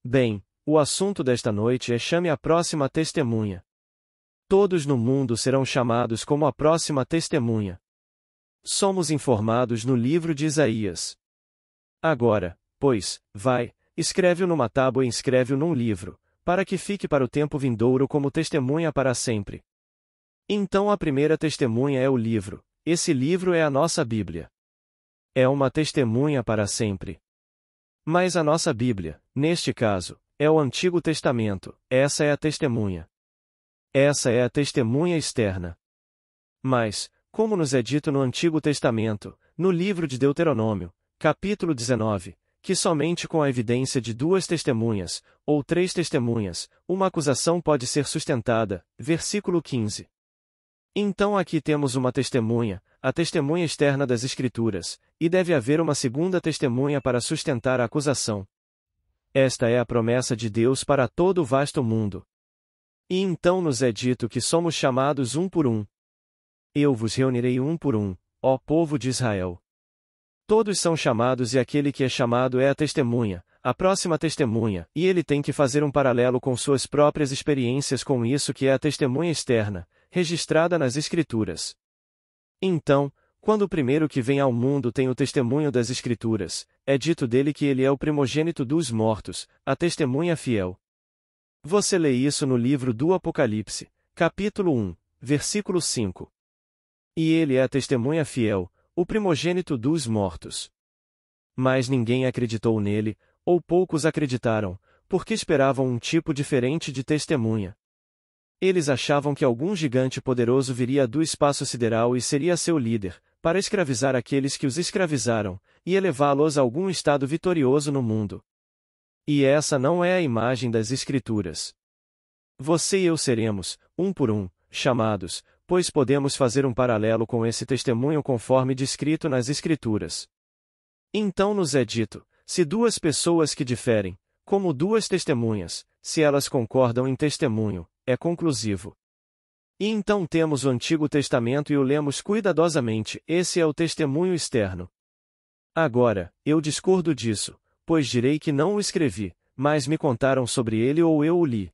Bem, o assunto desta noite é chame a próxima testemunha. Todos no mundo serão chamados como a próxima testemunha. Somos informados no livro de Isaías. Agora, pois, vai, escreve-o numa tábua e inscreve-o num livro, para que fique para o tempo vindouro como testemunha para sempre. Então a primeira testemunha é o livro, esse livro é a nossa Bíblia. É uma testemunha para sempre. Mas a nossa Bíblia, neste caso, é o Antigo Testamento, essa é a testemunha. Essa é a testemunha externa. Mas, como nos é dito no Antigo Testamento, no livro de Deuteronômio, capítulo 19, que somente com a evidência de 2 testemunhas, ou 3 testemunhas, uma acusação pode ser sustentada, versículo 15. Então aqui temos uma testemunha, a testemunha externa das Escrituras, e deve haver uma segunda testemunha para sustentar a acusação. Esta é a promessa de Deus para todo o vasto mundo. E então nos é dito que somos chamados um por um. Eu vos reunirei um por um, ó povo de Israel. Todos são chamados e aquele que é chamado é a testemunha, a próxima testemunha, e ele tem que fazer um paralelo com suas próprias experiências com isso que é a testemunha externa, registrada nas Escrituras. Então, quando o primeiro que vem ao mundo tem o testemunho das Escrituras, é dito dele que ele é o primogênito dos mortos, a testemunha fiel. Você lê isso no livro do Apocalipse, capítulo 1, versículo 5. E ele é a testemunha fiel, o primogênito dos mortos. Mas ninguém acreditou nele, ou poucos acreditaram, porque esperavam um tipo diferente de testemunha. Eles achavam que algum gigante poderoso viria do espaço sideral e seria seu líder, para escravizar aqueles que os escravizaram, e elevá-los a algum estado vitorioso no mundo. E essa não é a imagem das Escrituras. Você e eu seremos, um por um, chamados, pois podemos fazer um paralelo com esse testemunho conforme descrito nas Escrituras. Então nos é dito, se 2 pessoas que diferem, como 2 testemunhas, se elas concordam em testemunho, é conclusivo. E então temos o Antigo Testamento e o lemos cuidadosamente, esse é o testemunho externo. Agora, eu discordo disso, pois direi que não o escrevi, mas me contaram sobre ele ou eu o li.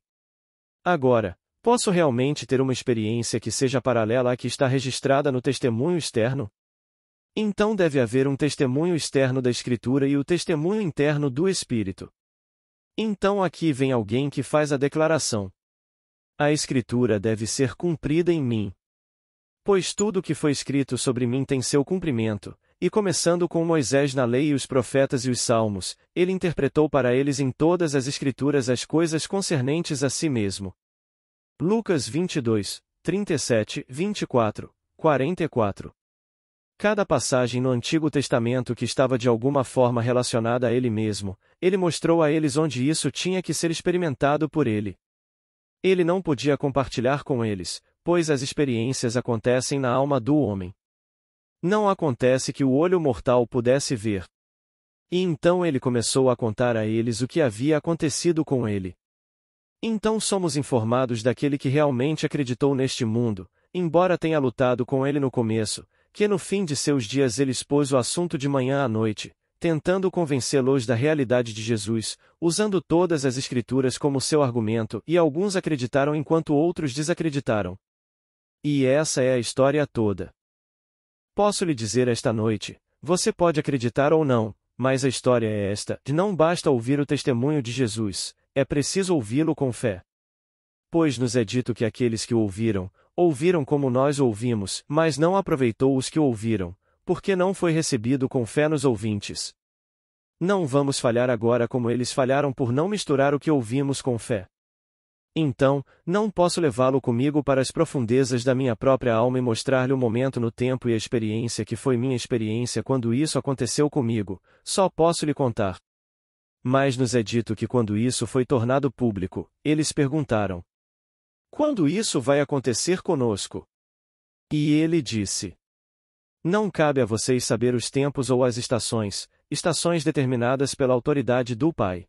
Agora, posso realmente ter uma experiência que seja paralela à que está registrada no testemunho externo? Então deve haver um testemunho externo da Escritura e o testemunho interno do Espírito. Então aqui vem alguém que faz a declaração. A Escritura deve ser cumprida em mim. Pois tudo o que foi escrito sobre mim tem seu cumprimento, e começando com Moisés na lei e os profetas e os salmos, ele interpretou para eles em todas as Escrituras as coisas concernentes a si mesmo. Lucas 22, 37, 24, 44. Cada passagem no Antigo Testamento que estava de alguma forma relacionada a ele mesmo, ele mostrou a eles onde isso tinha que ser experimentado por ele. Ele não podia compartilhar com eles, pois as experiências acontecem na alma do homem. Não acontece que o olho mortal pudesse ver. E então ele começou a contar a eles o que havia acontecido com ele. Então somos informados daquele que realmente acreditou neste mundo, embora tenha lutado com ele no começo, que no fim de seus dias ele expôs o assunto de manhã à noite, tentando convencê-los da realidade de Jesus, usando todas as Escrituras como seu argumento, e alguns acreditaram enquanto outros desacreditaram. E essa é a história toda. Posso lhe dizer esta noite, você pode acreditar ou não, mas a história é esta, de não basta ouvir o testemunho de Jesus, é preciso ouvi-lo com fé. Pois nos é dito que aqueles que o ouviram como nós ouvimos, mas não aproveitou os que o ouviram, porque não foi recebido com fé nos ouvintes. Não vamos falhar agora como eles falharam por não misturar o que ouvimos com fé. Então, não posso levá-lo comigo para as profundezas da minha própria alma e mostrar-lhe o momento no tempo e a experiência que foi minha experiência quando isso aconteceu comigo, só posso lhe contar. Mas nos é dito que quando isso foi tornado público, eles perguntaram: quando isso vai acontecer conosco? E ele disse: não cabe a vocês saber os tempos ou as estações determinadas pela autoridade do Pai.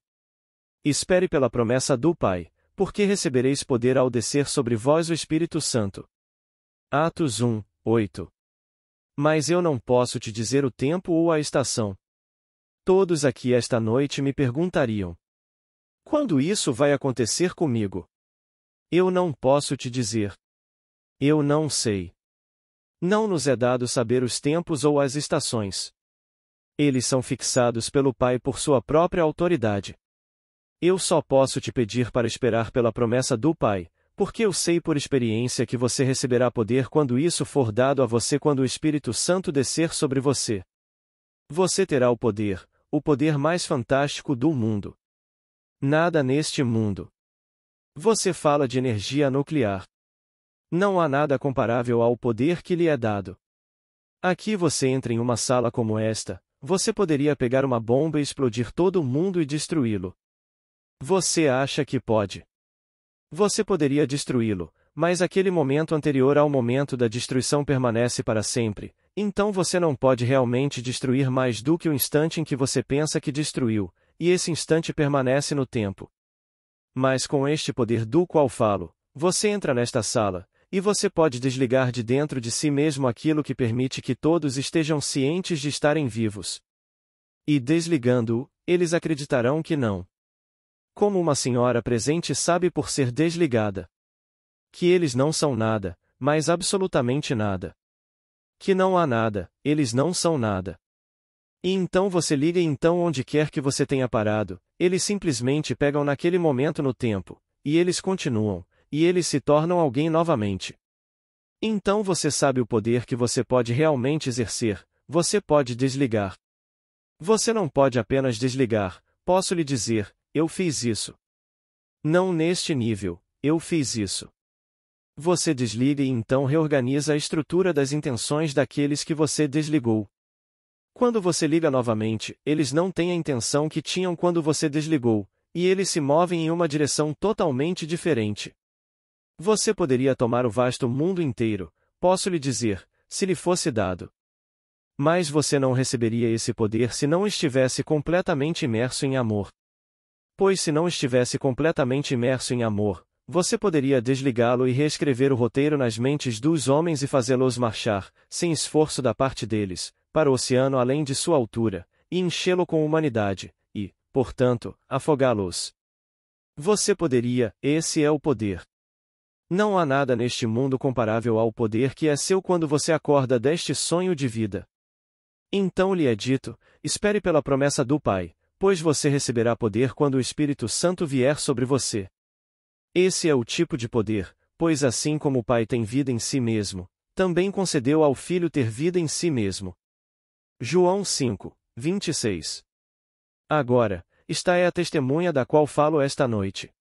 Espere pela promessa do Pai, porque recebereis poder ao descer sobre vós o Espírito Santo. Atos 1, 8. Mas eu não posso te dizer o tempo ou a estação. Todos aqui esta noite me perguntariam: Quando isso vai acontecer comigo? Eu não posso te dizer. Eu não sei. Não nos é dado saber os tempos ou as estações. Eles são fixados pelo Pai por sua própria autoridade. Eu só posso te pedir para esperar pela promessa do Pai, porque eu sei por experiência que você receberá poder quando isso for dado a você, quando o Espírito Santo descer sobre você. Você terá o poder mais fantástico do mundo. Nada neste mundo. Você fala de energia nuclear. Não há nada comparável ao poder que lhe é dado. Aqui você entra em uma sala como esta, você poderia pegar uma bomba e explodir todo o mundo e destruí-lo. Você acha que pode? Você poderia destruí-lo, mas aquele momento anterior ao momento da destruição permanece para sempre, então você não pode realmente destruir mais do que o instante em que você pensa que destruiu, e esse instante permanece no tempo. Mas com este poder do qual falo, você entra nesta sala, e você pode desligar de dentro de si mesmo aquilo que permite que todos estejam cientes de estarem vivos. E desligando-o, eles acreditarão que não. Como uma senhora presente sabe por ser desligada. Que eles não são nada, mas absolutamente nada. Que não há nada, eles não são nada. E então você liga, e então onde quer que você tenha parado, eles simplesmente pegam naquele momento no tempo, e eles continuam, e eles se tornam alguém novamente. Então você sabe o poder que você pode realmente exercer, você pode desligar. Você não pode apenas desligar, posso lhe dizer, eu fiz isso. Não neste nível, eu fiz isso. Você desliga e então reorganiza a estrutura das intenções daqueles que você desligou. Quando você liga novamente, eles não têm a intenção que tinham quando você desligou, e eles se movem em uma direção totalmente diferente. Você poderia tomar o vasto mundo inteiro, posso lhe dizer, se lhe fosse dado. Mas você não receberia esse poder se não estivesse completamente imerso em amor. Pois se não estivesse completamente imerso em amor, você poderia desligá-lo e reescrever o roteiro nas mentes dos homens e fazê-los marchar, sem esforço da parte deles, para o oceano além de sua altura, e enchê-lo com humanidade, e, portanto, afogá-los. Você poderia, esse é o poder. Não há nada neste mundo comparável ao poder que é seu quando você acorda deste sonho de vida. Então lhe é dito, espere pela promessa do Pai, pois você receberá poder quando o Espírito Santo vier sobre você. Esse é o tipo de poder, pois assim como o Pai tem vida em si mesmo, também concedeu ao Filho ter vida em si mesmo. João 5, 26. Agora, esta é a testemunha da qual falo esta noite.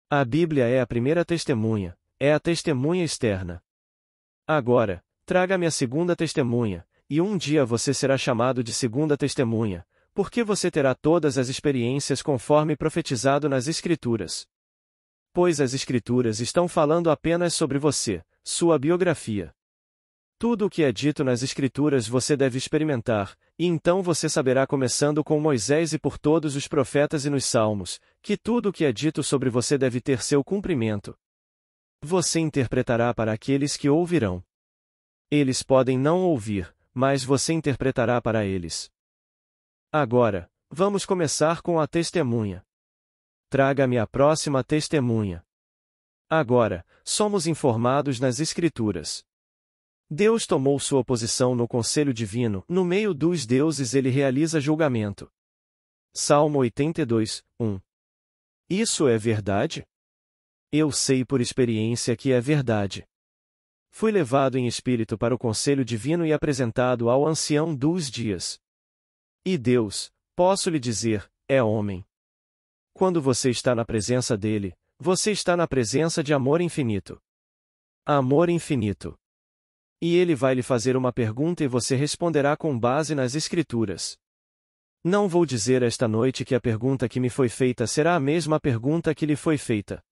A Bíblia é a primeira testemunha, é a testemunha externa. Agora, traga-me a segunda testemunha, e um dia você será chamado de segunda testemunha, porque você terá todas as experiências conforme profetizado nas Escrituras. Pois as Escrituras estão falando apenas sobre você, sua biografia. Tudo o que é dito nas Escrituras você deve experimentar, e então você saberá, começando com Moisés e por todos os profetas e nos Salmos, que tudo o que é dito sobre você deve ter seu cumprimento. Você interpretará para aqueles que ouvirão. Eles podem não ouvir, mas você interpretará para eles. Agora, vamos começar com a testemunha. Traga-me a próxima testemunha. Agora, somos informados nas Escrituras. Deus tomou sua posição no conselho divino, no meio dos deuses ele realiza julgamento. Salmo 82, 1. Isso é verdade? Eu sei por experiência que é verdade. Fui levado em espírito para o conselho divino e apresentado ao ancião dos dias. E Deus, posso lhe dizer, é homem. Quando você está na presença dele, você está na presença de amor infinito. Amor infinito. E ele vai lhe fazer uma pergunta e você responderá com base nas Escrituras. Não vou dizer esta noite que a pergunta que me foi feita será a mesma pergunta que lhe foi feita.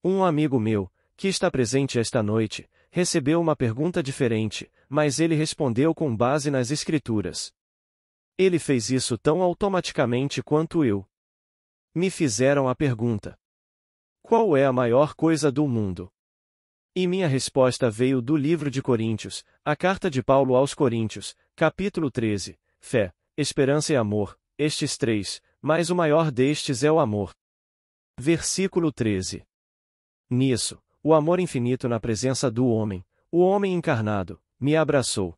Um amigo meu, que está presente esta noite, recebeu uma pergunta diferente, mas ele respondeu com base nas Escrituras. Ele fez isso tão automaticamente quanto eu. Me fizeram a pergunta: qual é a maior coisa do mundo? E minha resposta veio do livro de Coríntios, a carta de Paulo aos Coríntios, capítulo 13, fé, esperança e amor, estes três, mas o maior destes é o amor. Versículo 13. Nisso, o amor infinito na presença do homem, o homem encarnado, me abraçou.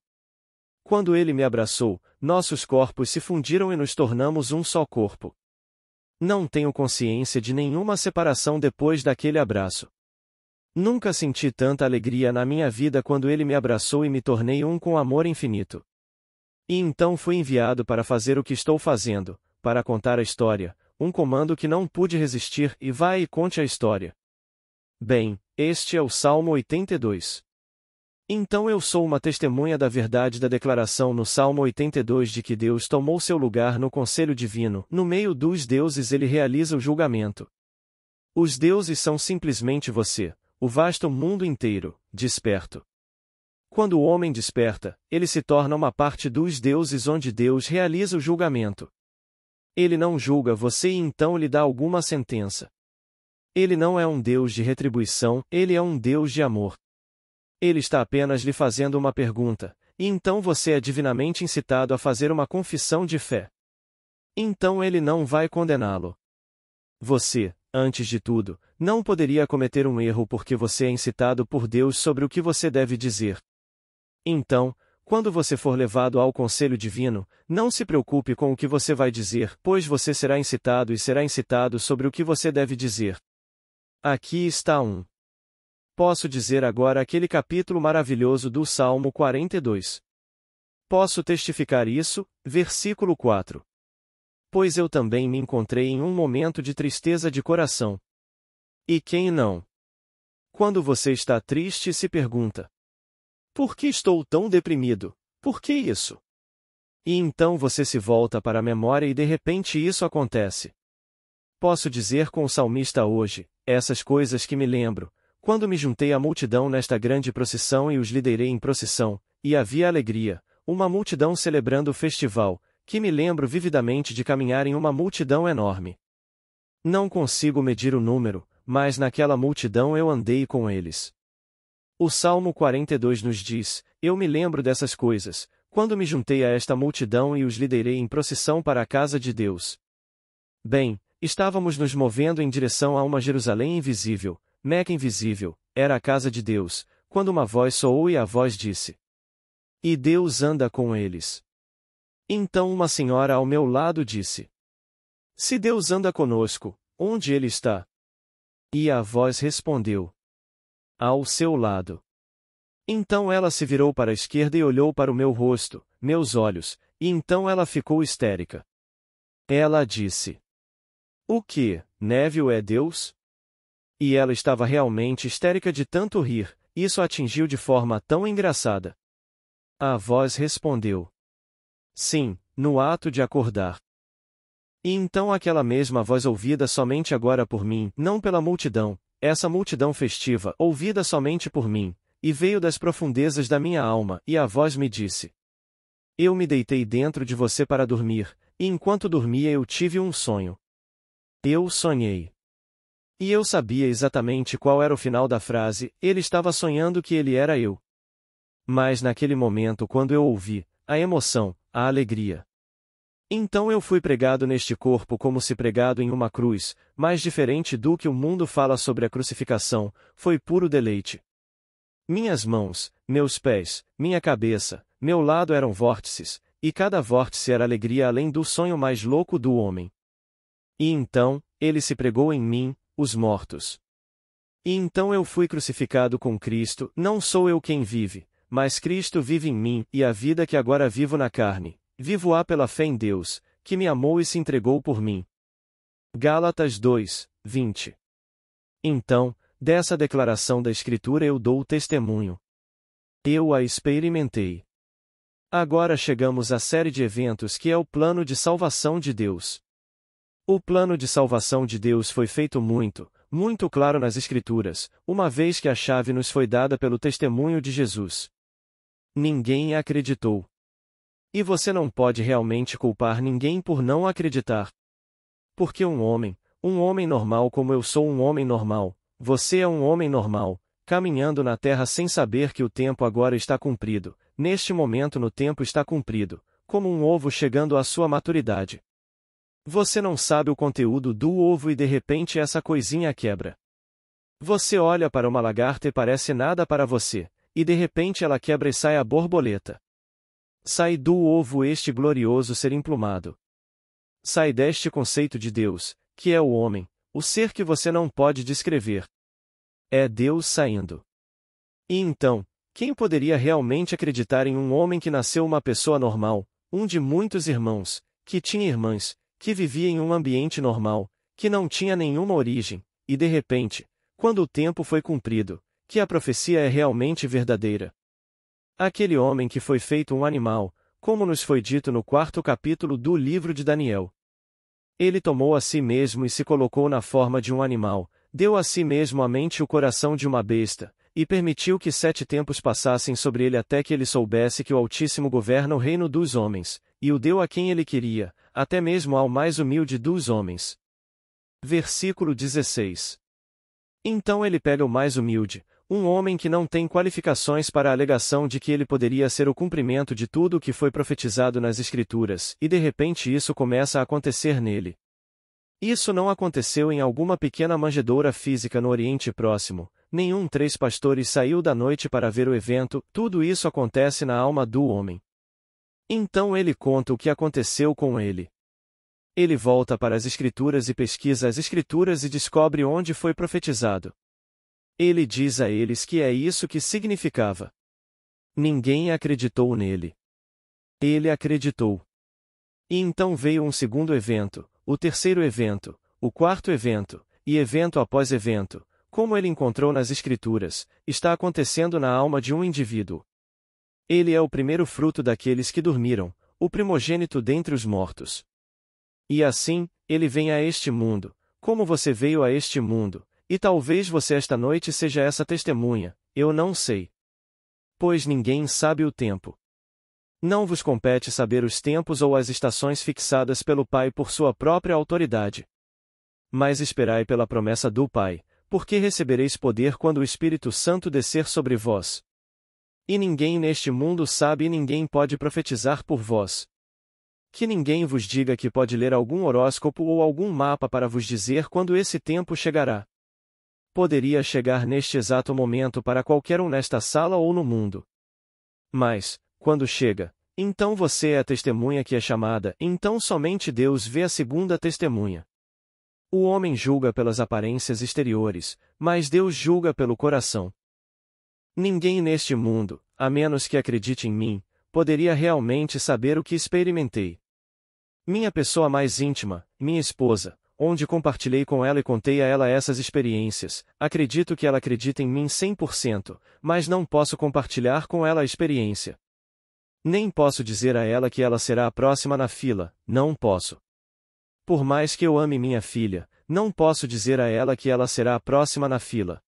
Quando ele me abraçou, nossos corpos se fundiram e nos tornamos um só corpo. Não tenho consciência de nenhuma separação depois daquele abraço. Nunca senti tanta alegria na minha vida quando ele me abraçou e me tornei um com amor infinito. E então fui enviado para fazer o que estou fazendo, para contar a história, um comando que não pude resistir e vai e conte a história. Bem, este é o Salmo 82. Então eu sou uma testemunha da verdade da declaração no Salmo 82 de que Deus tomou seu lugar no conselho divino, no meio dos deuses ele realiza o julgamento. Os deuses são simplesmente você, o vasto mundo inteiro, desperto. Quando o homem desperta, ele se torna uma parte dos deuses onde Deus realiza o julgamento. Ele não julga você e então lhe dá alguma sentença. Ele não é um Deus de retribuição, ele é um Deus de amor. Ele está apenas lhe fazendo uma pergunta, e então você é divinamente incitado a fazer uma confissão de fé. Então ele não vai condená-lo. Você, antes de tudo, não poderia cometer um erro porque você é incitado por Deus sobre o que você deve dizer. Então, quando você for levado ao conselho divino, não se preocupe com o que você vai dizer, pois você será incitado e será incitado sobre o que você deve dizer. Aqui está um. Posso dizer agora aquele capítulo maravilhoso do Salmo 42. Posso testificar isso, versículo 4. Pois eu também me encontrei em um momento de tristeza de coração. E quem não? Quando você está triste se pergunta: por que estou tão deprimido? Por que isso? E então você se volta para a memória e de repente isso acontece. Posso dizer com o salmista hoje, essas coisas que me lembro, quando me juntei à multidão nesta grande procissão e os liderei em procissão, e havia alegria, uma multidão celebrando o festival, que me lembro vividamente de caminhar em uma multidão enorme. Não consigo medir o número, mas naquela multidão eu andei com eles. O Salmo 42 nos diz: eu me lembro dessas coisas, quando me juntei a esta multidão e os liderei em procissão para a casa de Deus. Bem, estávamos nos movendo em direção a uma Jerusalém invisível, Meca invisível, era a casa de Deus, quando uma voz soou e a voz disse: e Deus anda com eles. Então uma senhora ao meu lado disse: se Deus anda conosco, onde ele está? E a voz respondeu: ao seu lado. Então ela se virou para a esquerda e olhou para o meu rosto, meus olhos, e então ela ficou histérica. Ela disse: o que, Neville é Deus? E ela estava realmente histérica de tanto rir, isso a atingiu de forma tão engraçada. A voz respondeu: sim, no ato de acordar. E então aquela mesma voz ouvida somente agora por mim, não pela multidão, essa multidão festiva, ouvida somente por mim, e veio das profundezas da minha alma, e a voz me disse: eu me deitei dentro de você para dormir, e enquanto dormia eu tive um sonho. Eu sonhei. E eu sabia exatamente qual era o final da frase, ele estava sonhando que ele era eu. Mas naquele momento quando eu ouvi, a emoção, a alegria. Então eu fui pregado neste corpo como se pregado em uma cruz, mais diferente do que o mundo fala sobre a crucificação, foi puro deleite. Minhas mãos, meus pés, minha cabeça, meu lado eram vórtices, e cada vórtice era alegria além do sonho mais louco do homem. E então, ele se pregou em mim, os mortos. E então eu fui crucificado com Cristo, não sou eu quem vive, mas Cristo vive em mim, e a vida que agora vivo na carne, vivo-a pela fé em Deus, que me amou e se entregou por mim. Gálatas 2, 20. Então, dessa declaração da Escritura eu dou testemunho. Eu a experimentei. Agora chegamos à série de eventos que é o plano de salvação de Deus. O plano de salvação de Deus foi feito muito claro nas Escrituras, uma vez que a chave nos foi dada pelo testemunho de Jesus. Ninguém acreditou. E você não pode realmente culpar ninguém por não acreditar. Porque um homem normal como eu sou um homem normal, você é um homem normal, caminhando na terra sem saber que o tempo agora está cumprido, neste momento no tempo está cumprido, como um ovo chegando à sua maturidade. Você não sabe o conteúdo do ovo e de repente essa coisinha quebra. Você olha para uma lagarta e parece nada para você, e de repente ela quebra e sai a borboleta. Sai do ovo este glorioso ser emplumado. Sai deste conceito de Deus, que é o homem, o ser que você não pode descrever. É Deus saindo. E então, quem poderia realmente acreditar em um homem que nasceu uma pessoa normal, um de muitos irmãos, que tinha irmãs, que vivia em um ambiente normal, que não tinha nenhuma origem, e de repente, quando o tempo foi cumprido, que a profecia é realmente verdadeira? Aquele homem que foi feito um animal, como nos foi dito no 4º capítulo do livro de Daniel. Ele tomou a si mesmo e se colocou na forma de um animal, deu a si mesmo a mente e o coração de uma besta, e permitiu que 7 tempos passassem sobre ele até que ele soubesse que o Altíssimo governa o reino dos homens, e o deu a quem ele queria, até mesmo ao mais humilde dos homens. Versículo 16. Então ele pega o mais humilde, um homem que não tem qualificações para a alegação de que ele poderia ser o cumprimento de tudo o que foi profetizado nas Escrituras, e de repente isso começa a acontecer nele. Isso não aconteceu em alguma pequena manjedoura física no Oriente Próximo, nenhum 3 pastores saiu da noite para ver o evento, tudo isso acontece na alma do homem. Então ele conta o que aconteceu com ele. Ele volta para as Escrituras e pesquisa as Escrituras e descobre onde foi profetizado. Ele diz a eles que é isso que significava. Ninguém acreditou nele. Ele acreditou. E então veio um segundo evento, o terceiro evento, o quarto evento, e evento após evento, como ele encontrou nas Escrituras, está acontecendo na alma de um indivíduo. Ele é o primeiro fruto daqueles que dormiram, o primogênito dentre os mortos. E assim, ele vem a este mundo, como você veio a este mundo, e talvez você esta noite seja essa testemunha, eu não sei. Pois ninguém sabe o tempo. Não vos compete saber os tempos ou as estações fixadas pelo Pai por sua própria autoridade. Mas esperai pela promessa do Pai, porque recebereis poder quando o Espírito Santo descer sobre vós. E ninguém neste mundo sabe e ninguém pode profetizar por vós. Que ninguém vos diga que pode ler algum horóscopo ou algum mapa para vos dizer quando esse tempo chegará. Poderia chegar neste exato momento para qualquer um nesta sala ou no mundo. Mas, quando chega, então você é a testemunha que é chamada, então somente Deus vê a segunda testemunha. O homem julga pelas aparências exteriores, mas Deus julga pelo coração. Ninguém neste mundo, a menos que acredite em mim, poderia realmente saber o que experimentei. Minha pessoa mais íntima, minha esposa, onde compartilhei com ela e contei a ela essas experiências, acredito que ela acredita em mim 100%, mas não posso compartilhar com ela a experiência. Nem posso dizer a ela que ela será a próxima na fila, não posso. Por mais que eu ame minha filha, não posso dizer a ela que ela será a próxima na fila.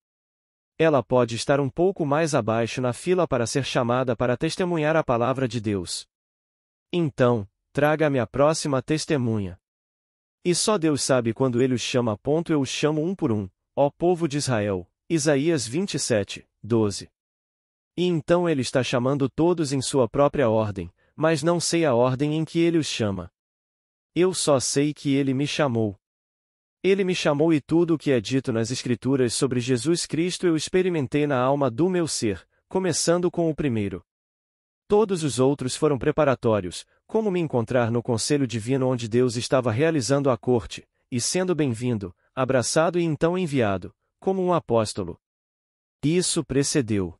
Ela pode estar um pouco mais abaixo na fila para ser chamada para testemunhar a palavra de Deus. Então, traga-me a próxima testemunha. E só Deus sabe quando Ele os chama. Eu os chamo um por um, ó povo de Israel. Isaías 27, 12. E então Ele está chamando todos em sua própria ordem, mas não sei a ordem em que Ele os chama. Eu só sei que Ele me chamou. Ele me chamou e tudo o que é dito nas Escrituras sobre Jesus Cristo eu experimentei na alma do meu ser, começando com o primeiro. Todos os outros foram preparatórios, como me encontrar no conselho divino onde Deus estava realizando a corte, e sendo bem-vindo, abraçado e então enviado, como um apóstolo. Isso precedeu.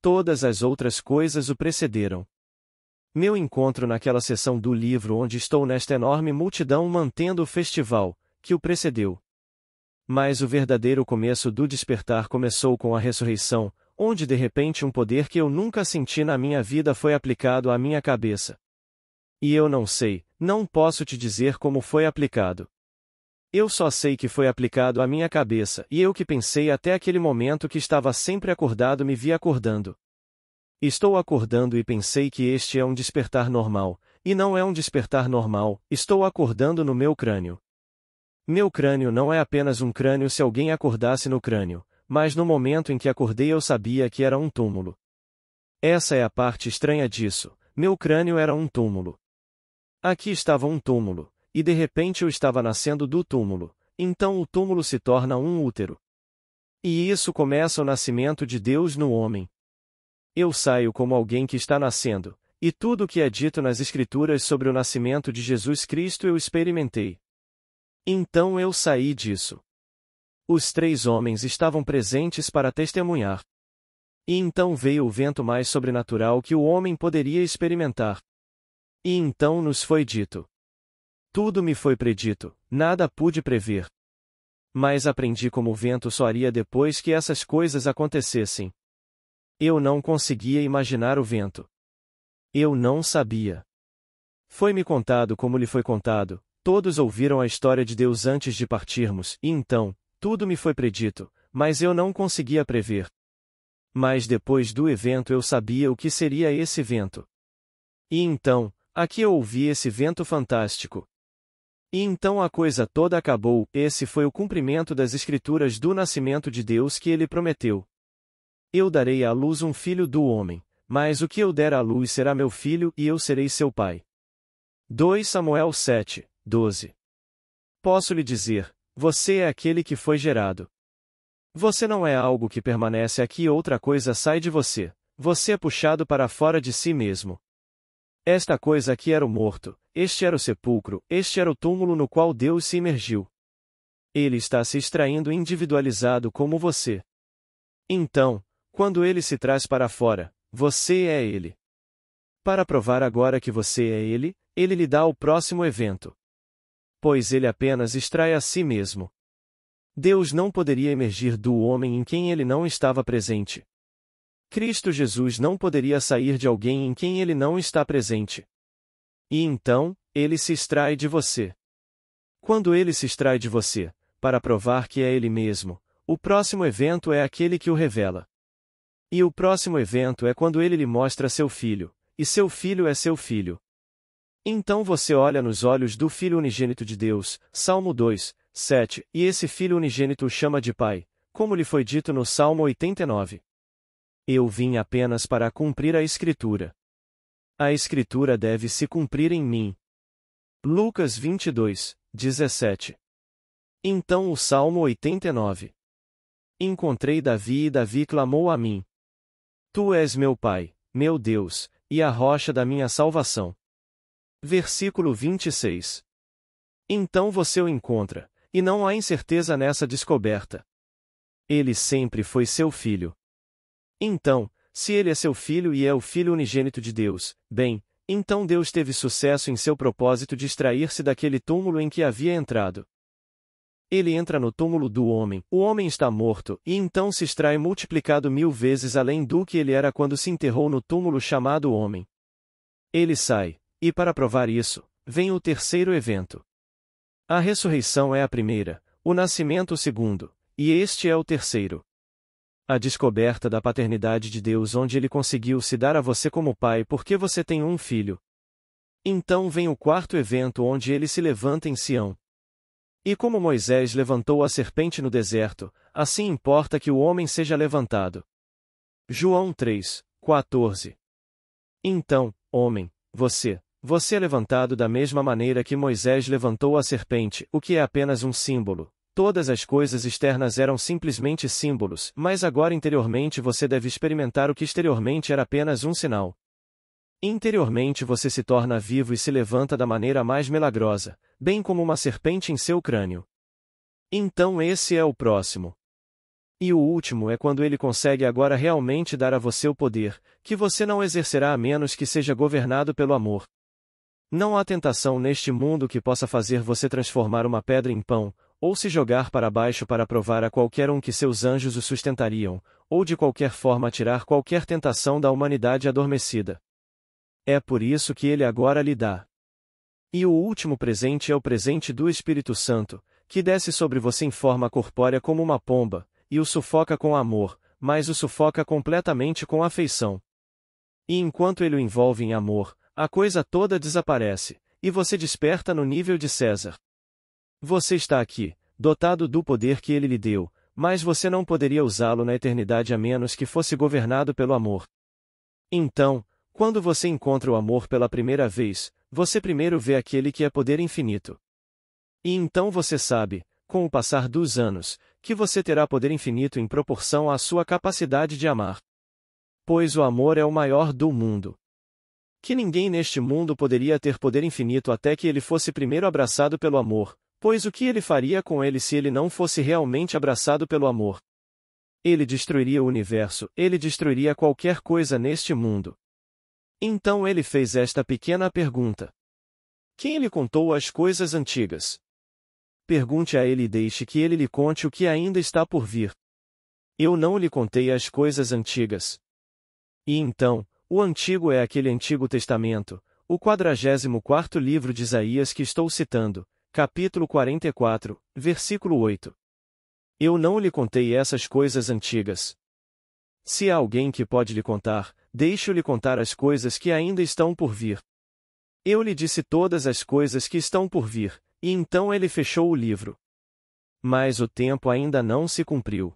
Todas as outras coisas o precederam. Meu encontro naquela sessão do livro onde estou nesta enorme multidão mantendo o festival, que o precedeu. Mas o verdadeiro começo do despertar começou com a ressurreição, onde de repente um poder que eu nunca senti na minha vida foi aplicado à minha cabeça. E eu não sei, não posso te dizer como foi aplicado. Eu só sei que foi aplicado à minha cabeça, e eu que pensei até aquele momento que estava sempre acordado me vi acordando. Estou acordando e pensei que este é um despertar normal, e não é um despertar normal, estou acordando no meu crânio. Meu crânio não é apenas um crânio se alguém acordasse no crânio, mas no momento em que acordei eu sabia que era um túmulo. Essa é a parte estranha disso, meu crânio era um túmulo. Aqui estava um túmulo, e de repente eu estava nascendo do túmulo, então o túmulo se torna um útero. E isso começa o nascimento de Deus no homem. Eu saio como alguém que está nascendo, e tudo o que é dito nas Escrituras sobre o nascimento de Jesus Cristo eu experimentei. Então eu saí disso. Os 3 homens estavam presentes para testemunhar. E então veio o vento mais sobrenatural que o homem poderia experimentar. E então nos foi dito. Tudo me foi predito, nada pude prever. Mas aprendi como o vento soaria depois que essas coisas acontecessem. Eu não conseguia imaginar o vento. Eu não sabia. Foi-me contado como lhe foi contado, todos ouviram a história de Deus antes de partirmos, e então, tudo me foi predito, mas eu não conseguia prever. Mas depois do evento eu sabia o que seria esse vento. E então, aqui eu ouvi esse vento fantástico. E então a coisa toda acabou, esse foi o cumprimento das Escrituras do nascimento de Deus que ele prometeu. Eu darei à luz um filho do homem, mas o que eu der à luz será meu filho e eu serei seu pai. 2 Samuel 7, 12. Posso lhe dizer, você é aquele que foi gerado. Você não é algo que permanece aqui e outra coisa sai de você, você é puxado para fora de si mesmo. Esta coisa aqui era o morto, este era o sepulcro, este era o túmulo no qual Deus se imergiu. Ele está se extraindo individualizado como você. Então, quando ele se traz para fora, você é ele. Para provar agora que você é ele lhe dá o próximo evento. Pois ele apenas extrai a si mesmo. Deus não poderia emergir do homem em quem ele não estava presente. Cristo Jesus não poderia sair de alguém em quem ele não está presente. E então, ele se extrai de você. Quando ele se extrai de você, para provar que é ele mesmo, o próximo evento é aquele que o revela. E o próximo evento é quando ele lhe mostra seu filho, e seu filho é seu filho. Então você olha nos olhos do Filho unigênito de Deus, Salmo 2, 7, e esse Filho unigênito o chama de Pai, como lhe foi dito no Salmo 89. Eu vim apenas para cumprir a Escritura. A Escritura deve se cumprir em mim. Lucas 22, 17. Então o Salmo 89. Encontrei Davi e Davi clamou a mim. Tu és meu Pai, meu Deus, e a rocha da minha salvação. Versículo 26. Então você o encontra, e não há incerteza nessa descoberta. Ele sempre foi seu filho. Então, se ele é seu filho e é o Filho unigênito de Deus, bem, então Deus teve sucesso em seu propósito de extrair-se daquele túmulo em que havia entrado. Ele entra no túmulo do homem, o homem está morto, e então se extrai multiplicado 1000 vezes além do que ele era quando se enterrou no túmulo chamado homem. Ele sai, e para provar isso, vem o terceiro evento. A ressurreição é a primeira, o nascimento o segundo, e este é o terceiro. A descoberta da paternidade de Deus onde ele conseguiu se dar a você como pai porque você tem um filho. Então vem o quarto evento onde ele se levanta em Sião. E como Moisés levantou a serpente no deserto, assim importa que o homem seja levantado. João 3, 14. Então, homem, você é levantado da mesma maneira que Moisés levantou a serpente, o que é apenas um símbolo. Todas as coisas externas eram simplesmente símbolos, mas agora interiormente você deve experimentar o que exteriormente era apenas um sinal. Interiormente você se torna vivo e se levanta da maneira mais milagrosa, bem como uma serpente em seu crânio. Então esse é o próximo. E o último é quando ele consegue agora realmente dar a você o poder, que você não exercerá a menos que seja governado pelo amor. Não há tentação neste mundo que possa fazer você transformar uma pedra em pão, ou se jogar para baixo para provar a qualquer um que seus anjos o sustentariam, ou de qualquer forma tirar qualquer tentação da humanidade adormecida. É por isso que ele agora lhe dá. E o último presente é o presente do Espírito Santo, que desce sobre você em forma corpórea como uma pomba, e o sufoca com amor, mas o sufoca completamente com afeição. E enquanto ele o envolve em amor, a coisa toda desaparece, e você desperta no nível de César. Você está aqui, dotado do poder que ele lhe deu, mas você não poderia usá-lo na eternidade a menos que fosse governado pelo amor. Então, quando você encontra o amor pela primeira vez, você primeiro vê aquele que é poder infinito. E então você sabe, com o passar dos anos, que você terá poder infinito em proporção à sua capacidade de amar. Pois o amor é o maior do mundo. Que ninguém neste mundo poderia ter poder infinito até que ele fosse primeiro abraçado pelo amor, pois o que ele faria com ele se ele não fosse realmente abraçado pelo amor? Ele destruiria o universo, ele destruiria qualquer coisa neste mundo. Então ele fez esta pequena pergunta: quem lhe contou as coisas antigas? Pergunte a ele e deixe que ele lhe conte o que ainda está por vir. Eu não lhe contei as coisas antigas. E então, o Antigo é aquele Antigo Testamento, o 44º livro de Isaías que estou citando, capítulo 44, versículo 8. Eu não lhe contei essas coisas antigas. Se há alguém que pode lhe contar, deixe-o-lhe contar as coisas que ainda estão por vir. Eu lhe disse todas as coisas que estão por vir, e então ele fechou o livro. Mas o tempo ainda não se cumpriu.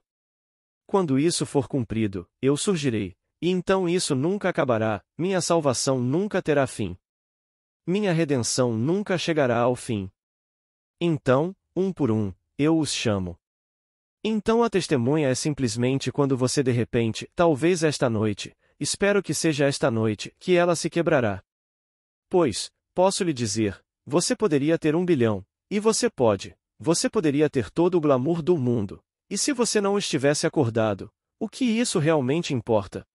Quando isso for cumprido, eu surgirei. E então isso nunca acabará, minha salvação nunca terá fim. Minha redenção nunca chegará ao fim. Então, um por um, eu os chamo. Então a testemunha é simplesmente quando você de repente, talvez esta noite, espero que seja esta noite, que ela se quebrará. Pois, posso lhe dizer, você poderia ter 1 bilhão, e você poderia ter todo o glamour do mundo, e se você não estivesse acordado, o que isso realmente importa?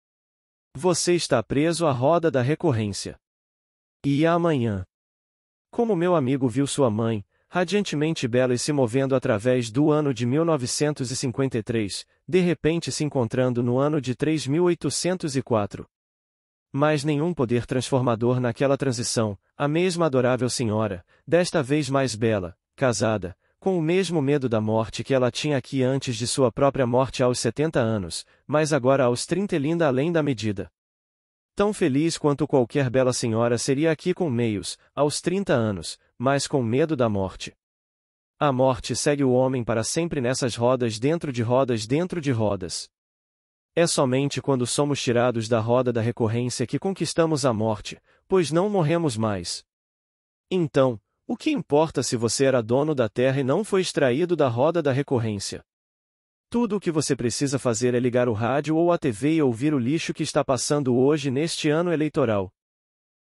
Você está preso à roda da recorrência. E amanhã? Como meu amigo viu sua mãe, radiantemente bela e se movendo através do ano de 1953, de repente se encontrando no ano de 3804. Mas nenhum poder transformador naquela transição, a mesma adorável senhora, desta vez mais bela, casada, com o mesmo medo da morte que ela tinha aqui antes de sua própria morte aos 70 anos, mas agora aos 30 linda além da medida. Tão feliz quanto qualquer bela senhora seria aqui com meios, aos 30 anos, mas com medo da morte. A morte segue o homem para sempre nessas rodas dentro de rodas dentro de rodas. É somente quando somos tirados da roda da recorrência que conquistamos a morte, pois não morremos mais. Então, o que importa se você era dono da terra e não foi extraído da roda da recorrência? Tudo o que você precisa fazer é ligar o rádio ou a TV e ouvir o lixo que está passando hoje neste ano eleitoral.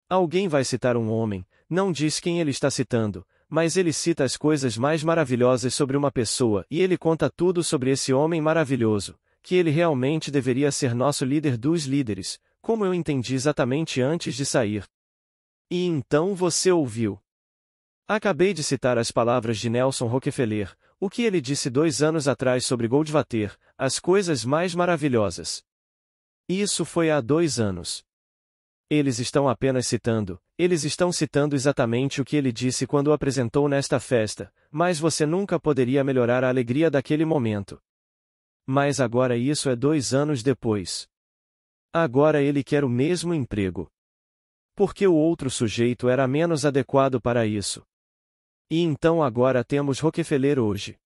Alguém vai citar um homem, não diz quem ele está citando, mas ele cita as coisas mais maravilhosas sobre uma pessoa e ele conta tudo sobre esse homem maravilhoso, que ele realmente deveria ser nosso líder dos líderes, como eu entendi exatamente antes de sair. E então você ouviu. Acabei de citar as palavras de Nelson Rockefeller, o que ele disse 2 anos atrás sobre Goldwater, as coisas mais maravilhosas. Isso foi há 2 anos. Eles estão citando exatamente o que ele disse quando o apresentou nesta festa, mas você nunca poderia melhorar a alegria daquele momento. Mas agora isso é 2 anos depois. Agora ele quer o mesmo emprego. Porque o outro sujeito era menos adequado para isso. E então agora temos Rockefeller hoje.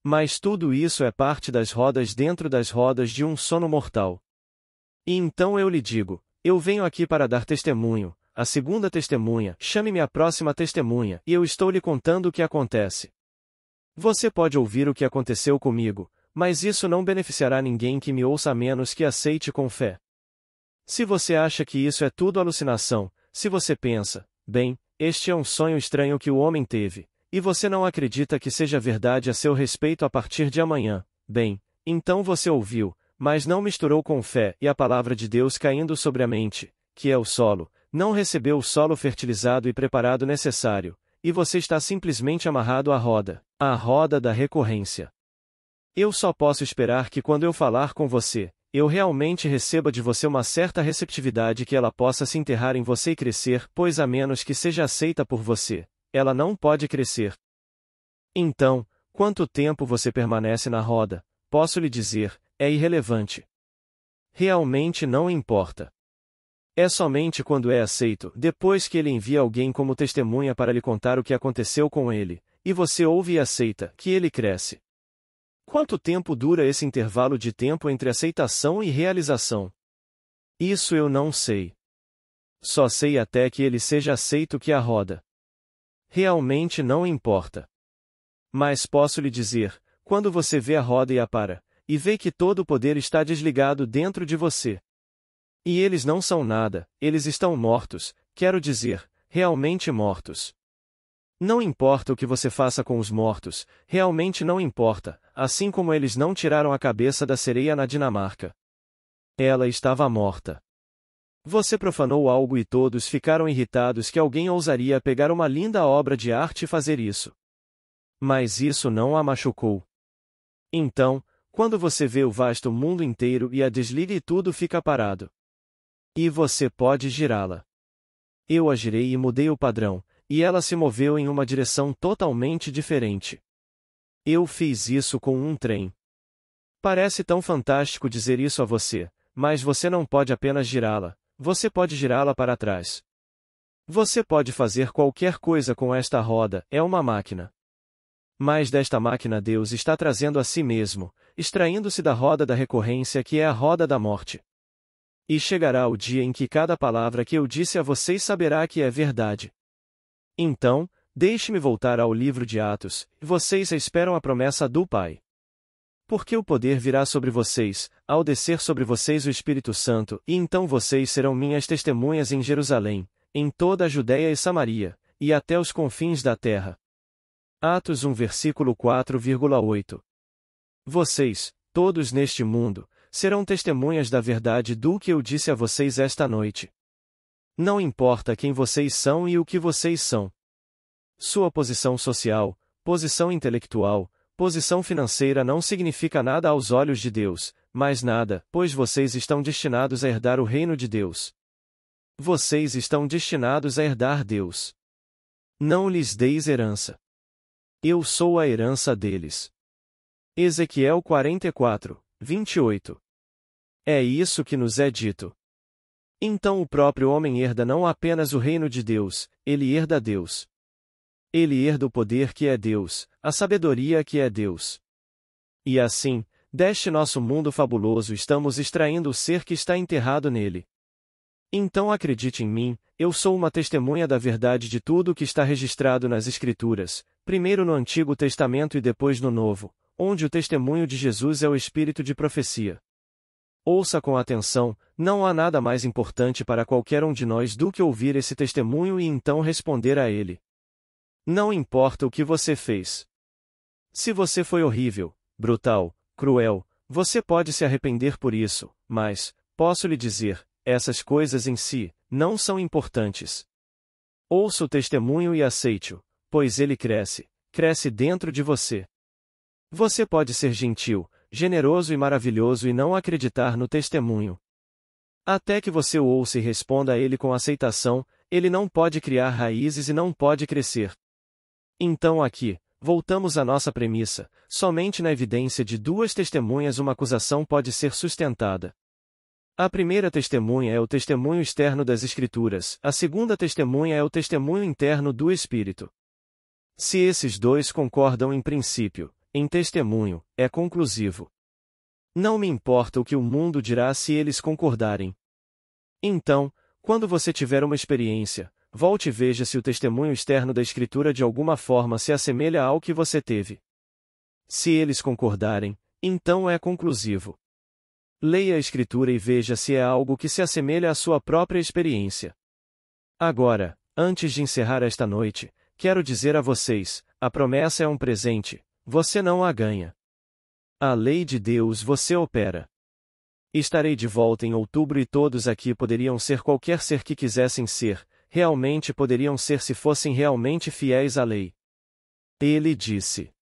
Mas tudo isso é parte das rodas dentro das rodas de um sono mortal. E então eu lhe digo, eu venho aqui para dar testemunho, a segunda testemunha, chame-me a próxima testemunha, e eu estou lhe contando o que acontece. Você pode ouvir o que aconteceu comigo, mas isso não beneficiará ninguém que me ouça a menos que aceite com fé. Se você acha que isso é tudo alucinação, se você pensa, bem, este é um sonho estranho que o homem teve, e você não acredita que seja verdade a seu respeito a partir de amanhã, bem, então você ouviu, mas não misturou com fé e a palavra de Deus caindo sobre a mente, que é o solo, não recebeu o solo fertilizado e preparado necessário, e você está simplesmente amarrado à roda da recorrência. Eu só posso esperar que quando eu falar com você, eu realmente receba de você uma certa receptividade que ela possa se enterrar em você e crescer, pois a menos que seja aceita por você, ela não pode crescer. Então, quanto tempo você permanece na roda, posso lhe dizer, é irrelevante. Realmente não importa. É somente quando é aceito, depois que ele envia alguém como testemunha para lhe contar o que aconteceu com ele, e você ouve e aceita, que ele cresce. Quanto tempo dura esse intervalo de tempo entre aceitação e realização? Isso eu não sei. Só sei até que ele seja aceito que a roda. Realmente não importa. Mas posso lhe dizer, quando você vê a roda e a para, e vê que todo o poder está desligado dentro de você. E eles não são nada, eles estão mortos, quero dizer, realmente mortos. Não importa o que você faça com os mortos, realmente não importa, assim como eles não tiraram a cabeça da sereia na Dinamarca. Ela estava morta. Você profanou algo e todos ficaram irritados que alguém ousaria pegar uma linda obra de arte e fazer isso. Mas isso não a machucou. Então, quando você vê o vasto mundo inteiro e a desliga e tudo fica parado. E você pode girá-la. Eu a girei e mudei o padrão, e ela se moveu em uma direção totalmente diferente. Eu fiz isso com um trem. Parece tão fantástico dizer isso a você, mas você não pode apenas girá-la, você pode girá-la para trás. Você pode fazer qualquer coisa com esta roda, é uma máquina. Mas desta máquina Deus está trazendo a si mesmo, extraindo-se da roda da recorrência que é a roda da morte. E chegará o dia em que cada palavra que eu disse a vocês saberá que é verdade. Então, deixe-me voltar ao livro de Atos, vocês esperam a promessa do Pai. Porque o poder virá sobre vocês, ao descer sobre vocês o Espírito Santo, e então vocês serão minhas testemunhas em Jerusalém, em toda a Judéia e Samaria, e até os confins da terra. Atos 1 versículo 4,8. Vocês, todos neste mundo, serão testemunhas da verdade do que eu disse a vocês esta noite. Não importa quem vocês são e o que vocês são. Sua posição social, posição intelectual, posição financeira não significa nada aos olhos de Deus, mais nada, pois vocês estão destinados a herdar o reino de Deus. Vocês estão destinados a herdar Deus. Não lhes deis herança. Eu sou a herança deles. Ezequiel 44, 28. É isso que nos é dito. Então o próprio homem herda não apenas o reino de Deus, ele herda Deus. Ele herda o poder que é Deus, a sabedoria que é Deus. E assim, deste nosso mundo fabuloso estamos extraindo o ser que está enterrado nele. Então acredite em mim, eu sou uma testemunha da verdade de tudo o que está registrado nas Escrituras, primeiro no Antigo Testamento e depois no Novo, onde o testemunho de Jesus é o espírito de profecia. Ouça com atenção, não há nada mais importante para qualquer um de nós do que ouvir esse testemunho e então responder a ele. Não importa o que você fez. Se você foi horrível, brutal, cruel, você pode se arrepender por isso, mas, posso lhe dizer, essas coisas em si, não são importantes. Ouça o testemunho e aceite-o, pois ele cresce dentro de você. Você pode ser gentil, generoso e maravilhoso e não acreditar no testemunho. Até que você o ouça e responda a ele com aceitação, ele não pode criar raízes e não pode crescer. Então aqui, voltamos à nossa premissa, somente na evidência de duas testemunhas uma acusação pode ser sustentada. A primeira testemunha é o testemunho externo das Escrituras, a segunda testemunha é o testemunho interno do Espírito. Se esses dois concordam em princípio, em testemunho, é conclusivo. Não me importa o que o mundo dirá se eles concordarem. Então, quando você tiver uma experiência, volte e veja se o testemunho externo da Escritura de alguma forma se assemelha ao que você teve. Se eles concordarem, então é conclusivo. Leia a Escritura e veja se é algo que se assemelha à sua própria experiência. Agora, antes de encerrar esta noite, quero dizer a vocês, a promessa é um presente, você não a ganha. A lei de Deus você opera. Estarei de volta em outubro e todos aqui poderiam ser qualquer ser que quisessem ser, realmente poderiam ser se fossem realmente fiéis à lei. Ele disse: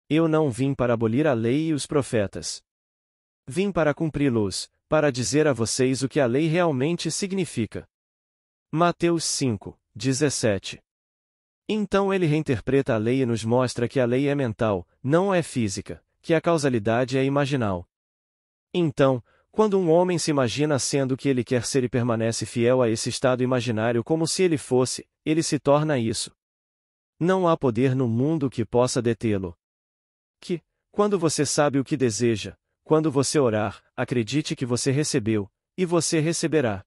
Eu não vim para abolir a lei e os profetas. Vim para cumpri-los, para dizer a vocês o que a lei realmente significa. Mateus 5, 17. Então ele reinterpreta a lei e nos mostra que a lei é mental, não é física, que a causalidade é imaginal. Então, quando um homem se imagina sendo o que ele quer ser e permanece fiel a esse estado imaginário como se ele fosse, ele se torna isso. Não há poder no mundo que possa detê-lo. Quando você sabe o que deseja, quando você orar, acredite que você recebeu, e você receberá.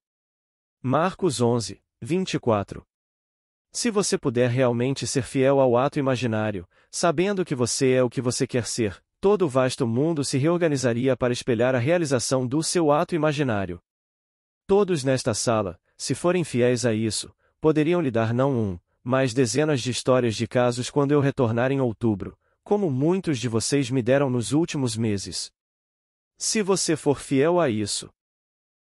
Marcos 11, 24. Se você puder realmente ser fiel ao ato imaginário, sabendo que você é o que você quer ser, todo o vasto mundo se reorganizaria para espelhar a realização do seu ato imaginário. Todos nesta sala, se forem fiéis a isso, poderiam lhe dar não um, mas dezenas de histórias de casos quando eu retornar em outubro, como muitos de vocês me deram nos últimos meses. Se você for fiel a isso,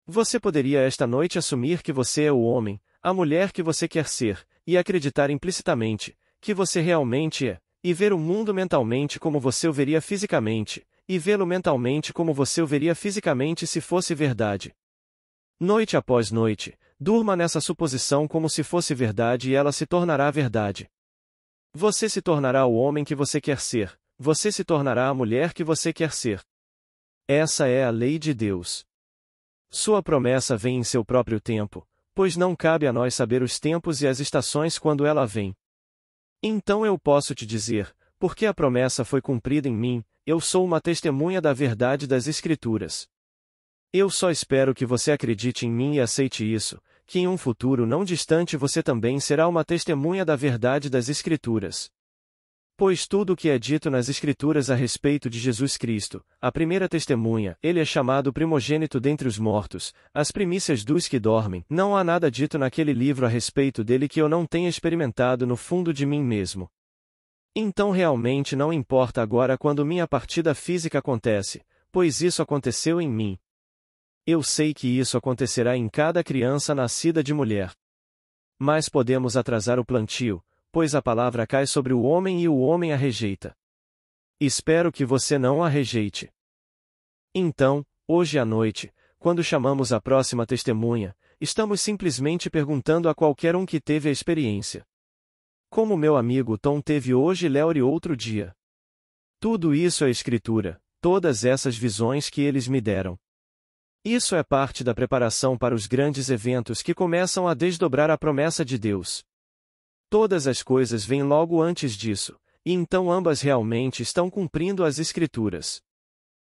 você poderia esta noite assumir que você é o homem, a mulher que você quer ser, e acreditar implicitamente que você realmente é, e ver o mundo mentalmente como você o veria fisicamente, e vê-lo mentalmente como você o veria fisicamente se fosse verdade. Noite após noite, durma nessa suposição como se fosse verdade e ela se tornará verdade. Você se tornará o homem que você quer ser, você se tornará a mulher que você quer ser. Essa é a lei de Deus. Sua promessa vem em seu próprio tempo, pois não cabe a nós saber os tempos e as estações quando ela vem. Então eu posso te dizer, porque a promessa foi cumprida em mim, eu sou uma testemunha da verdade das Escrituras. Eu só espero que você acredite em mim e aceite isso, que em um futuro não distante você também será uma testemunha da verdade das Escrituras. Pois tudo o que é dito nas Escrituras a respeito de Jesus Cristo, a primeira testemunha, ele é chamado primogênito dentre os mortos, as primícias dos que dormem, não há nada dito naquele livro a respeito dele que eu não tenha experimentado no fundo de mim mesmo. Então realmente não importa agora quando minha partida física acontece, pois isso aconteceu em mim. Eu sei que isso acontecerá em cada criança nascida de mulher. Mas podemos atrasar o plantio, pois a palavra cai sobre o homem e o homem a rejeita. Espero que você não a rejeite. Então, hoje à noite, quando chamamos a próxima testemunha, estamos simplesmente perguntando a qualquer um que teve a experiência. Como meu amigo Tom teve hoje e Léo outro dia. Tudo isso é Escritura, todas essas visões que eles me deram. Isso é parte da preparação para os grandes eventos que começam a desdobrar a promessa de Deus. Todas as coisas vêm logo antes disso, e então ambas realmente estão cumprindo as Escrituras.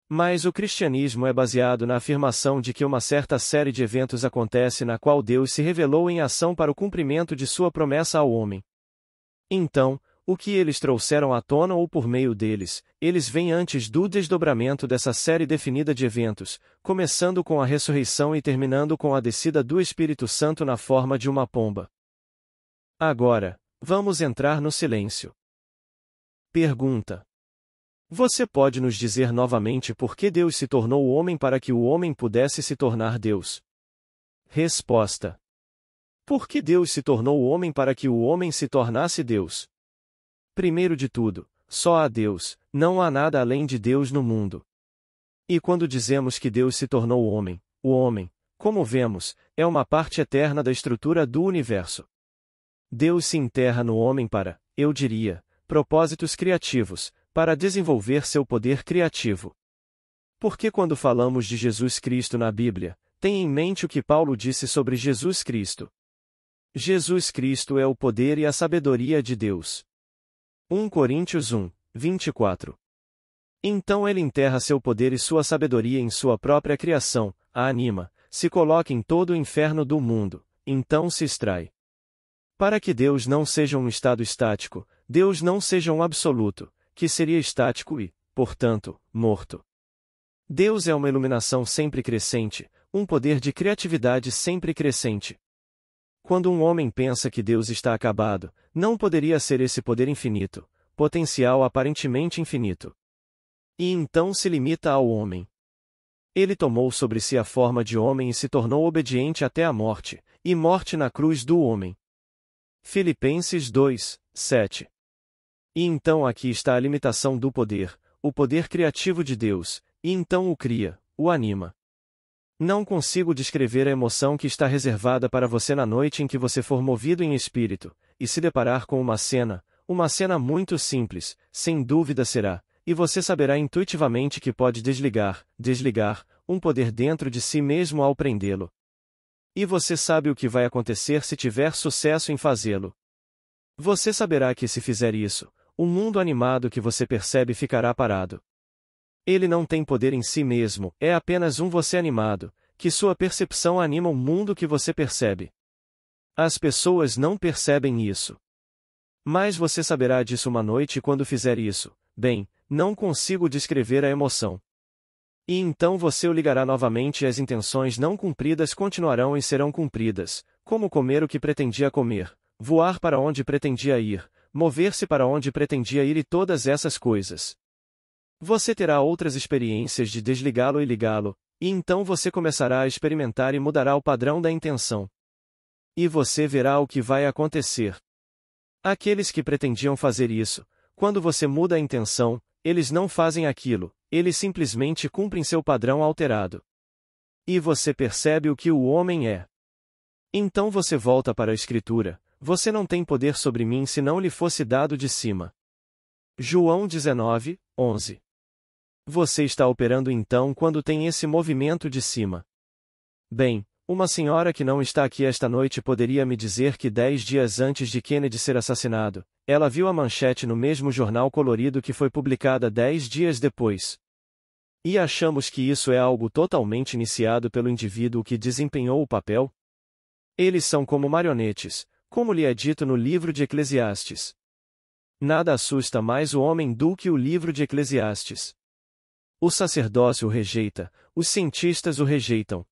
Mas o cristianismo é baseado na afirmação de que uma certa série de eventos acontece na qual Deus se revelou em ação para o cumprimento de sua promessa ao homem. Então, o que eles trouxeram à tona ou por meio deles, eles vêm antes do desdobramento dessa série definida de eventos, começando com a ressurreição e terminando com a descida do Espírito Santo na forma de uma pomba. Agora, vamos entrar no silêncio. Pergunta: você pode nos dizer novamente por que Deus se tornou o homem para que o homem pudesse se tornar Deus? Resposta: por que Deus se tornou o homem para que o homem se tornasse Deus? Primeiro de tudo, só há Deus, não há nada além de Deus no mundo. E quando dizemos que Deus se tornou o homem, como vemos, é uma parte eterna da estrutura do universo. Deus se enterra no homem para, eu diria, propósitos criativos, para desenvolver seu poder criativo. Porque quando falamos de Jesus Cristo na Bíblia, tenha em mente o que Paulo disse sobre Jesus Cristo. Jesus Cristo é o poder e a sabedoria de Deus. 1 Coríntios 1, 24. Então ele enterra seu poder e sua sabedoria em sua própria criação, a anima, se coloca em todo o inferno do mundo, então se extrai. Para que Deus não seja um estado estático, Deus não seja um absoluto, que seria estático e, portanto, morto. Deus é uma iluminação sempre crescente, um poder de criatividade sempre crescente. Quando um homem pensa que Deus está acabado, não poderia ser esse poder infinito, potencial aparentemente infinito. E então se limita ao homem. Ele tomou sobre si a forma de homem e se tornou obediente até a morte, e morte na cruz do homem. Filipenses 2, 7. E então aqui está a limitação do poder, o poder criativo de Deus, e então o cria, o anima. Não consigo descrever a emoção que está reservada para você na noite em que você for movido em espírito, e se deparar com uma cena muito simples, sem dúvida será, e você saberá intuitivamente que pode desligar, um poder dentro de si mesmo ao prendê-lo. E você sabe o que vai acontecer se tiver sucesso em fazê-lo. Você saberá que se fizer isso, o mundo animado que você percebe ficará parado. Ele não tem poder em si mesmo, é apenas um você animado, que sua percepção anima o mundo que você percebe. As pessoas não percebem isso. Mas você saberá disso uma noite quando fizer isso. Bem, não consigo descrever a emoção. E então você o ligará novamente e as intenções não cumpridas continuarão e serão cumpridas, como comer o que pretendia comer, voar para onde pretendia ir, mover-se para onde pretendia ir e todas essas coisas. Você terá outras experiências de desligá-lo e ligá-lo, e então você começará a experimentar e mudará o padrão da intenção. E você verá o que vai acontecer. Aqueles que pretendiam fazer isso, quando você muda a intenção, eles não fazem aquilo, eles simplesmente cumprem seu padrão alterado. E você percebe o que o homem é. Então você volta para a Escritura: você não tem poder sobre mim se não lhe fosse dado de cima. João 19, 11. Você está operando então quando tem esse movimento de cima. Bem, uma senhora que não está aqui esta noite poderia me dizer que 10 dias antes de Kennedy ser assassinado, ela viu a manchete no mesmo jornal colorido que foi publicada 10 dias depois. E achamos que isso é algo totalmente iniciado pelo indivíduo que desempenhou o papel? Eles são como marionetes, como lhe é dito no livro de Eclesiastes. Nada assusta mais o homem do que o livro de Eclesiastes. O sacerdócio o rejeita, os cientistas o rejeitam.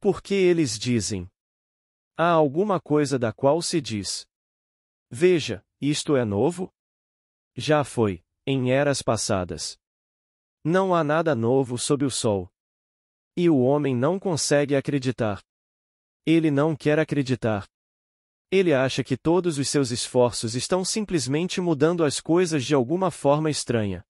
Porque eles dizem: há alguma coisa da qual se diz: veja, isto é novo? Já foi, em eras passadas. Não há nada novo sob o sol. E o homem não consegue acreditar. Ele não quer acreditar. Ele acha que todos os seus esforços estão simplesmente mudando as coisas de alguma forma estranha.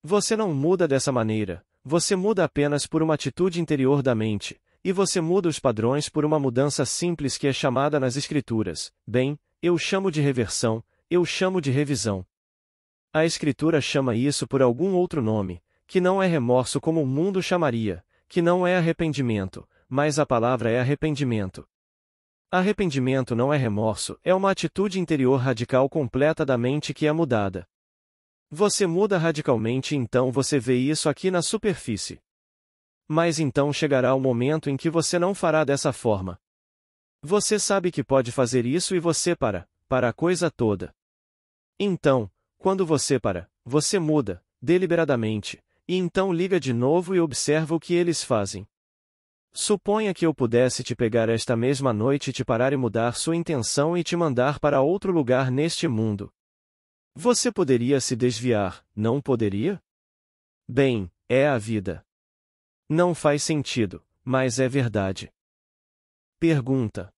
Você não muda dessa maneira, você muda apenas por uma atitude interior da mente, e você muda os padrões por uma mudança simples que é chamada nas Escrituras. Bem, eu chamo de reversão, eu chamo de revisão. A Escritura chama isso por algum outro nome, que não é remorso como o mundo chamaria, que não é arrependimento, mas a palavra é arrependimento. Arrependimento não é remorso, é uma atitude interior radical completa da mente que é mudada. Você muda radicalmente e então você vê isso aqui na superfície. Mas então chegará o momento em que você não fará dessa forma. Você sabe que pode fazer isso e você para a coisa toda. Então, quando você muda, deliberadamente, e então liga de novo e observa o que eles fazem. Suponha que eu pudesse te pegar esta mesma noite e te parar e mudar sua intenção e te mandar para outro lugar neste mundo. Você poderia se desviar, não poderia? Bem, é a vida. Não faz sentido, mas é verdade. Pergunta.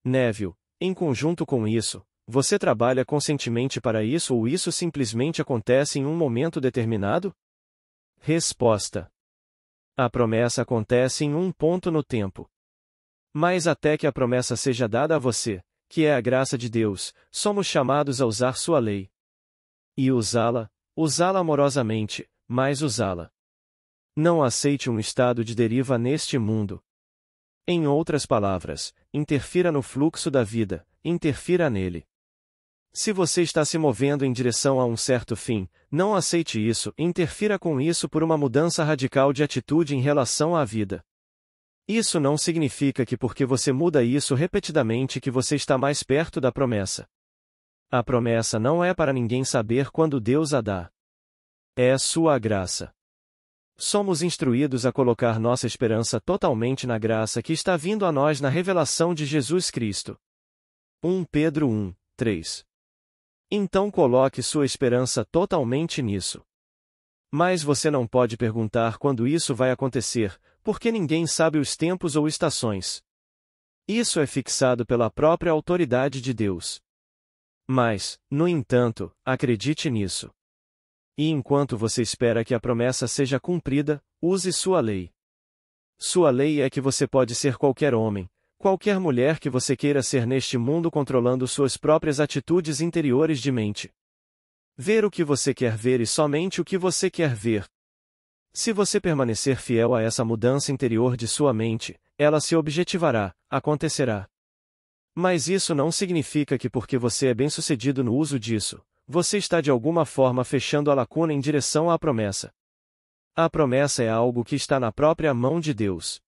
Neville, em conjunto com isso, você trabalha conscientemente para isso ou isso simplesmente acontece em um momento determinado? Resposta. A promessa acontece em um ponto no tempo. Mas até que a promessa seja dada a você, que é a graça de Deus, somos chamados a usar sua lei. E usá-la amorosamente, mas usá-la. Não aceite um estado de deriva neste mundo. Em outras palavras, interfira no fluxo da vida, interfira nele. Se você está se movendo em direção a um certo fim, não aceite isso, interfira com isso por uma mudança radical de atitude em relação à vida. Isso não significa que porque você muda isso repetidamente que você está mais perto da promessa. A promessa não é para ninguém saber quando Deus a dá. É sua graça. Somos instruídos a colocar nossa esperança totalmente na graça que está vindo a nós na revelação de Jesus Cristo. 1 Pedro 1, 3. Então coloque sua esperança totalmente nisso. Mas você não pode perguntar quando isso vai acontecer, porque ninguém sabe os tempos ou estações. Isso é fixado pela própria autoridade de Deus. Mas, no entanto, acredite nisso. E enquanto você espera que a promessa seja cumprida, use sua lei. Sua lei é que você pode ser qualquer homem, qualquer mulher que você queira ser neste mundo controlando suas próprias atitudes interiores de mente. Ver o que você quer ver e somente o que você quer ver. Se você permanecer fiel a essa mudança interior de sua mente, ela se objetivará, acontecerá. Mas isso não significa que porque você é bem-sucedido no uso disso, você está de alguma forma fechando a lacuna em direção à promessa. A promessa é algo que está na própria mão de Deus.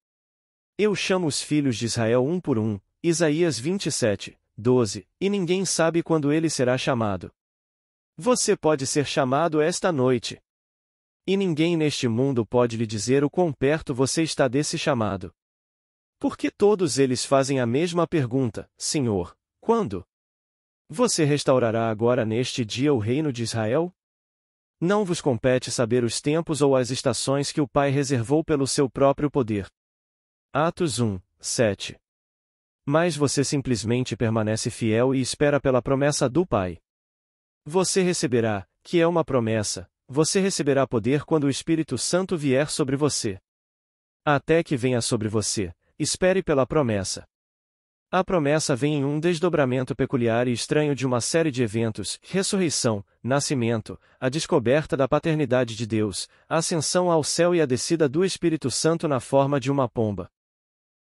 Eu chamo os filhos de Israel um por um, Isaías 27, 12, e ninguém sabe quando ele será chamado. Você pode ser chamado esta noite. E ninguém neste mundo pode lhe dizer o quão perto você está desse chamado. Porque todos eles fazem a mesma pergunta: Senhor, quando? Você restaurará agora neste dia o reino de Israel? Não vos compete saber os tempos ou as estações que o Pai reservou pelo seu próprio poder. Atos 1, 7. Mas você simplesmente permanece fiel e espera pela promessa do Pai. Você receberá, que é uma promessa, você receberá poder quando o Espírito Santo vier sobre você. Até que venha sobre você, espere pela promessa. A promessa vem em um desdobramento peculiar e estranho de uma série de eventos: ressurreição, nascimento, a descoberta da paternidade de Deus, a ascensão ao céu e a descida do Espírito Santo na forma de uma pomba.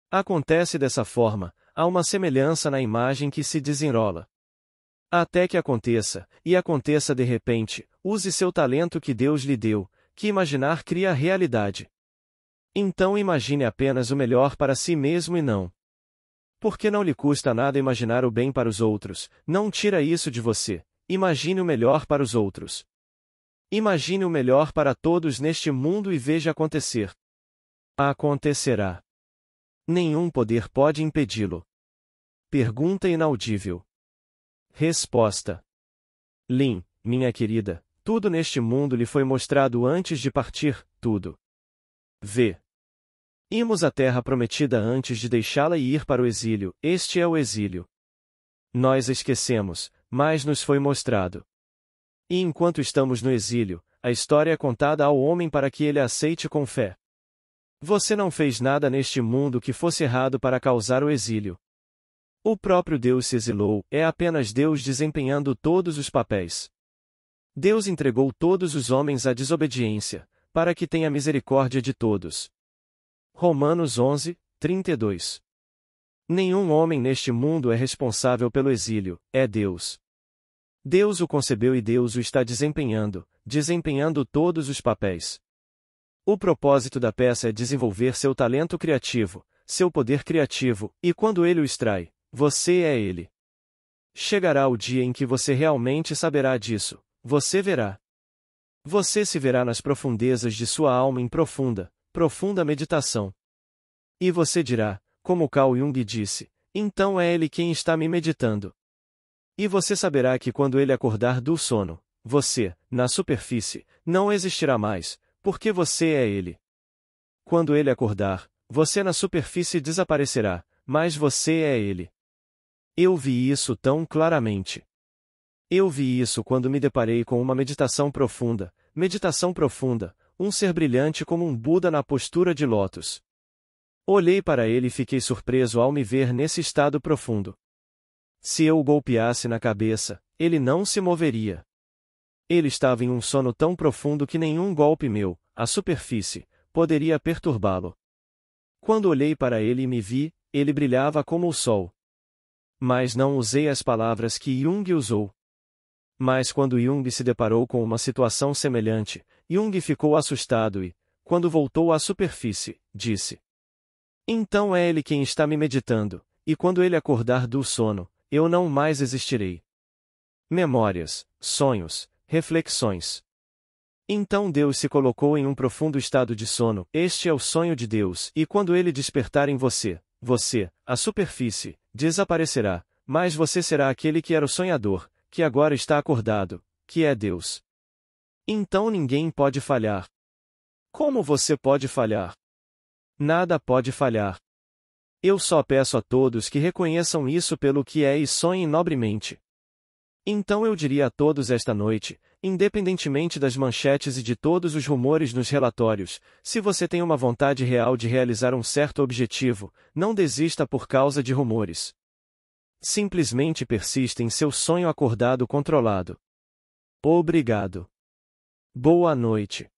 Acontece dessa forma, há uma semelhança na imagem que se desenrola. Até que aconteça, e aconteça de repente, use seu talento que Deus lhe deu, que imaginar cria a realidade. Então imagine apenas o melhor para si mesmo e não. Porque não lhe custa nada imaginar o bem para os outros, não tira isso de você, imagine o melhor para os outros. Imagine o melhor para todos neste mundo e veja acontecer. Acontecerá. Nenhum poder pode impedi-lo. Pergunta inaudível. Resposta. Lynn, minha querida, tudo neste mundo lhe foi mostrado antes de partir, tudo. V. Imos à terra prometida antes de deixá-la e ir para o exílio, este é o exílio. Nós esquecemos, mas nos foi mostrado. E enquanto estamos no exílio, a história é contada ao homem para que ele a aceite com fé. Você não fez nada neste mundo que fosse errado para causar o exílio. O próprio Deus se exilou, é apenas Deus desempenhando todos os papéis. Deus entregou todos os homens à desobediência, para que tenha misericórdia de todos. Romanos 11, 32. Nenhum homem neste mundo é responsável pelo exílio, é Deus. Deus o concebeu e Deus o está desempenhando todos os papéis. O propósito da peça é desenvolver seu talento criativo, seu poder criativo, e quando ele o extrai, você é ele. Chegará o dia em que você realmente saberá disso, você verá. Você se verá nas profundezas de sua alma em profunda meditação. E você dirá, como Carl Jung disse, então é ele quem está me meditando. E você saberá que quando ele acordar do sono, você, na superfície, não existirá mais, porque você é ele. Quando ele acordar, você na superfície desaparecerá, mas você é ele. Eu vi isso tão claramente. Eu vi isso quando me deparei com uma meditação profunda, um ser brilhante como um Buda na postura de lótus. Olhei para ele e fiquei surpreso ao me ver nesse estado profundo. Se eu o golpeasse na cabeça, ele não se moveria. Ele estava em um sono tão profundo que nenhum golpe meu, à superfície, poderia perturbá-lo. Quando olhei para ele e me vi, ele brilhava como o sol. Mas não usei as palavras que Jung usou. Mas quando Jung se deparou com uma situação semelhante, Jung ficou assustado e, quando voltou à superfície, disse: então é ele quem está me meditando, e quando ele acordar do sono, eu não mais existirei. Memórias, sonhos, reflexões. Então Deus se colocou em um profundo estado de sono, este é o sonho de Deus, e quando ele despertar em você, a superfície, desaparecerá, mas você será aquele que era o sonhador, que agora está acordado, que é Deus. Então ninguém pode falhar. Como você pode falhar? Nada pode falhar. Eu só peço a todos que reconheçam isso pelo que é e sonhem nobremente. Então eu diria a todos esta noite, independentemente das manchetes e de todos os rumores nos relatórios, se você tem uma vontade real de realizar um certo objetivo, não desista por causa de rumores. Simplesmente persista em seu sonho acordado controlado. Obrigado. Boa noite.